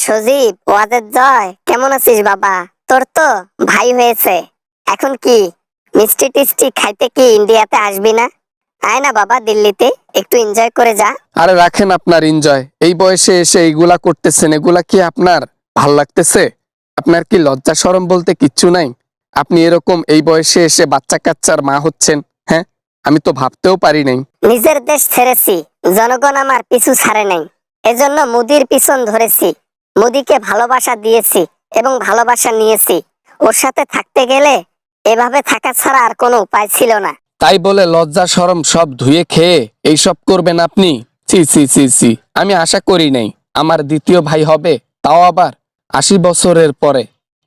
সজীব, ওয়াজের জয়, কেমন আছিস বাবা? তোর তো ভাই হয়েছে, এখন কি মিষ্টি টিষ্টি খাইতে কি ইন্ডিয়াতে আসবি না? আয় না বাবা, দিল্লিতে একটু এনজয় করে যা। আরে রাখেন আপনার এনজয়, এই বয়সে এসে এইগুলা করতেছেন, এগুলা কি আপনার ভাল লাগতেছে? আপনার কি লজ্জা শরম বলতে কিচ্ছু নাই? আপনি এরকম এই বয়সে এসে বাচ্চা কাচ্চার মা হচ্ছেন? হ্যাঁ, আমি তো ভাবতেও পারি নাই। নিজের দেশ ছেড়েছি, জনগণ আমার পিছু ছাড়ে নাই, এজন্য মোদির পিছন ধরেছি, মোদিকে ভালোবাসা দিয়েছি এবং ভালোবাসা নিয়েছি। ওর সাথে থাকতে গেলে এভাবে থাকা ছাড়া আর কোনো উপায় ছিল না। তাই বলে লজ্জা শরম সব ধুয়ে খেয়ে এইসব করবেন আপনি? সি সি সি সি, আমি আশা করি নাই আমার দ্বিতীয় ভাই হবে, তাও আবার 80 বছরের পরে।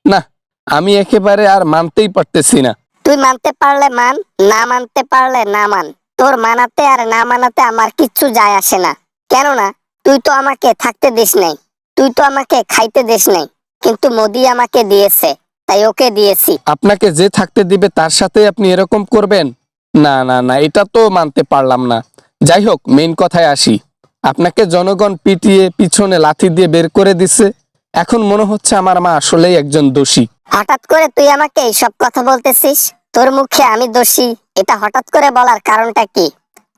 না, আমি একেবারে আর মানতেই পারতেছি না। তুই মানতে পারলে মান, না মানতে পারলে না মান। তোর মানাতে আর না মানাতে আমার কিচ্ছু যায় আসে না। কেননা তুই তো আমাকে থাকতে দিস নাই, তুই তো আমাকে খাইতে দিস নাই, কিন্তু মোদি আমাকে দিয়েছে, তাই ওকে দিয়েছি। আপনাকে যে থাকতে দিবে তার সাথে আপনি এরকম করবেন? না না না, এটা তো মানতে পারলাম না। যাই হোক, মেইন কথায় আসি। আপনাকে জনগণ পিটিয়ে পিছনে লাথি দিয়ে বের করে দিছে, এখন মনে হচ্ছে আমার মা আসলেই একজন দোষী। হঠাৎ করে তুই আমাকে এইসব কথা বলতেছিস? তোর মুখে আমি দোষী এটা হঠাৎ করে বলার কারণটা কি?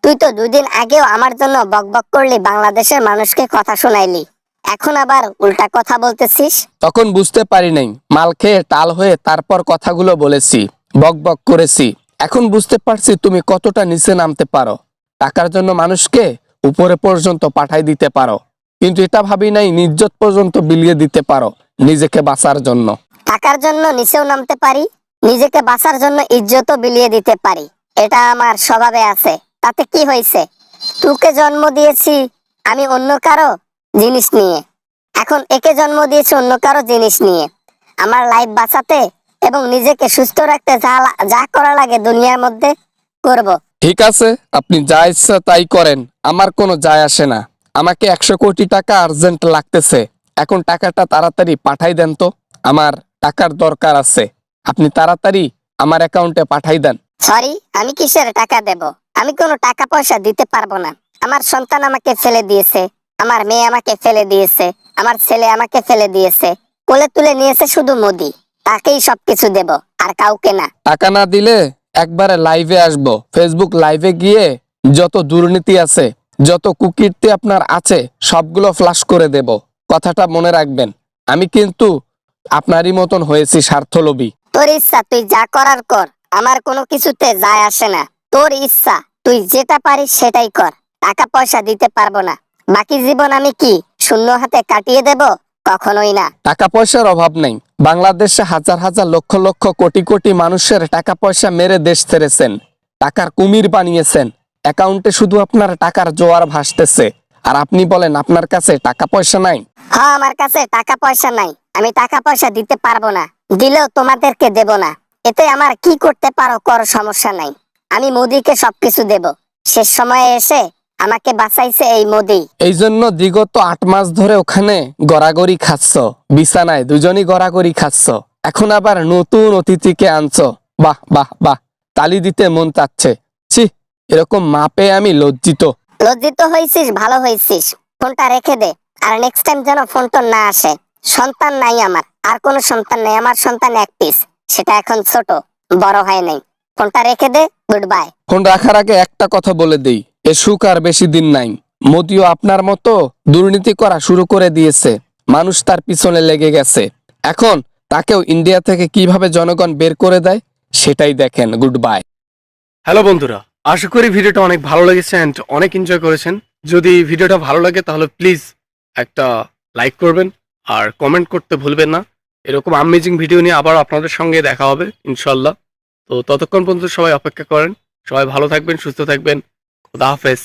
তুই তো 2 দিন আগেও আমার জন্য বকবক করলি, বাংলাদেশের মানুষকে কথা শোনাইলি, এখন আবার উল্টা কথা বলতেছিস। তখন বুঝতে পারি নাই, মাল খেয়ে টাল হয়ে তারপর কথাগুলো বলেছি, বক বক করেছি। এখন বুঝতে পারছি তুমি কতটা নিচে নামতে পারো, টাকার জন্য মানুষকে উপরে পর্যন্ত পাঠাই দিতে পারো, কিন্তু এটা ভাবি নাই নিজ্জত পর্যন্ত বিলিয়ে দিতে পারো নিজেকে বাঁচার জন্য। টাকার জন্য নিচেও নামতে পারি, নিজেকে বাঁচার জন্য ইজ্জতও বিলিয়ে দিতে পারি, এটা আমার স্বভাবে আছে। তাতে কি হয়েছে? তোকে জন্ম দিয়েছি আমি অন্য কারো জিনিস নিয়ে, এখন একে জন্ম দিয়েছি অন্য কারো জিনিস নিয়ে। আমার লাইফ বাঁচাতে এবং নিজেকে সুস্থ রাখতে যা করা লাগে দুনিয়ার মধ্যে করব। ঠিক আছে, আপনি যা ইচ্ছা তাই করেন, আমার কোনো যায় আসে না। আমাকে 100 কোটি টাকা আর্জেন্ট লাগতেছে, এখন টাকাটা তাড়াতাড়ি পাঠাই দেন তো, আমার টাকার দরকার আছে। আপনি তাড়াতাড়ি আমার অ্যাকাউন্টে পাঠাই দেন। সরি, আমি কিসের টাকা দেব? আমি কোনো টাকা পয়সা দিতে পারবো না। আমার সন্তান আমাকে ফেলে দিয়েছে, আমার মেয়ে আমাকে ফেলে দিয়েছে, আমার ছেলে আমাকে ফেলে দিয়েছে, কোলে তুলে নিয়েছে শুধু মোদি, তাকেই সবকিছু দেব, আর কাউকে না। টাকা না দিলে একবারে লাইভে আসব, ফেসবুক লাইভে গিয়ে যত দুর্নীতি আছে, যত কুকীর্তি আপনার আছে সবগুলো ফ্লাশ করে দেব। কথাটা মনে রাখবেন, আমি কিন্তু আপনারই মতন হয়েছি স্বার্থলোভী। তোর ইচ্ছা, তুই যা করার কর, আমার কোনো কিছুতে যায় আসে না। তোর ইচ্ছা, তুই যেটা পারিস সেটাই কর। টাকা পয়সা দিতে পারবো না, বাকি জীবন আমি কি শূন্য হাতে কাটিয়ে দেব? কখনোই না। টাকা পয়সার অভাব নেই, বাংলাদেশে হাজার হাজার লক্ষ লক্ষ কোটি কোটি মানুষের টাকা পয়সা মেরে দেশ ছেড়েছেন, টাকার কুমির বানিয়েছেন। অ্যাকাউন্টে শুধু আপনার টাকার জোয়ার ভাসতেছে, আর আপনি বলেন আপনার কাছে টাকা পয়সা নাই। হ্যাঁ, আমার কাছে টাকা পয়সা নাই, আমি টাকা পয়সা দিতে পারবো না, দিলেও তোমাদেরকে দেব না। এতে আমার কি করতে পারো কর, সমস্যা নাই। আমি মোদিকে সবকিছু দেব। শেষ সময়ে এসে আমাকে বাঁচাইছে এই মোদি। এই জন্য বিগত 8 মাস ধরে ওখানে গড়াগড়ি খাচ্ছ, বিছানায় দুজনই গড়াগড়ি খাচ্ছ, এখন আবার নতুন অতিথিকে আনছো। বাহ বাহ বাহ, তালি দিতে মন চাচ্ছে। ছি, এরকম মা পেয়ে আমি লজ্জিত। লজ্জিত হয়েছিস, ভালো হয়েছিস। ফোনটা রেখে দে, আর নেক্সট টাইম যেন ফোনটা না আসে। সন্তান নাই আমার, আর কোনো সন্তান নেই, আমার সন্তান এক পিস, সেটা এখন ছোট, বড় হয় নাই। ফোনটা রেখে দে, গুড বাই। ফোন রাখার আগে একটা কথা বলে দেই, এ সুখ আর বেশি দিন নাই। মোদিও আপনার মতো দুর্নীতি করা শুরু করে দিয়েছে, মানুষ তার পিছনে লেগে গেছে। এখন তাকেও ইন্ডিয়া থেকে কিভাবে জনগণ বের করে দেয় সেটাই দেখেন। Good bye. হ্যালো বন্ধুরা, আশা করি ভিডিওটা অনেক ভালো লেগেছে অ্যান্ড অনেক এনজয় করেছেন। যদি ভিডিওটা ভালো লাগে তাহলে প্লিজ একটা লাইক করবেন আর কমেন্ট করতে ভুলবেন না। এরকম আমেজিং ভিডিও নিয়ে আবার আপনাদের সঙ্গে দেখা হবে ইনশাল্লাহ। তো ততক্ষণ পর্যন্ত সবাই অপেক্ষা করেন। সবাই ভালো থাকবেন, সুস্থ থাকবেন। খুদা হাফেজ।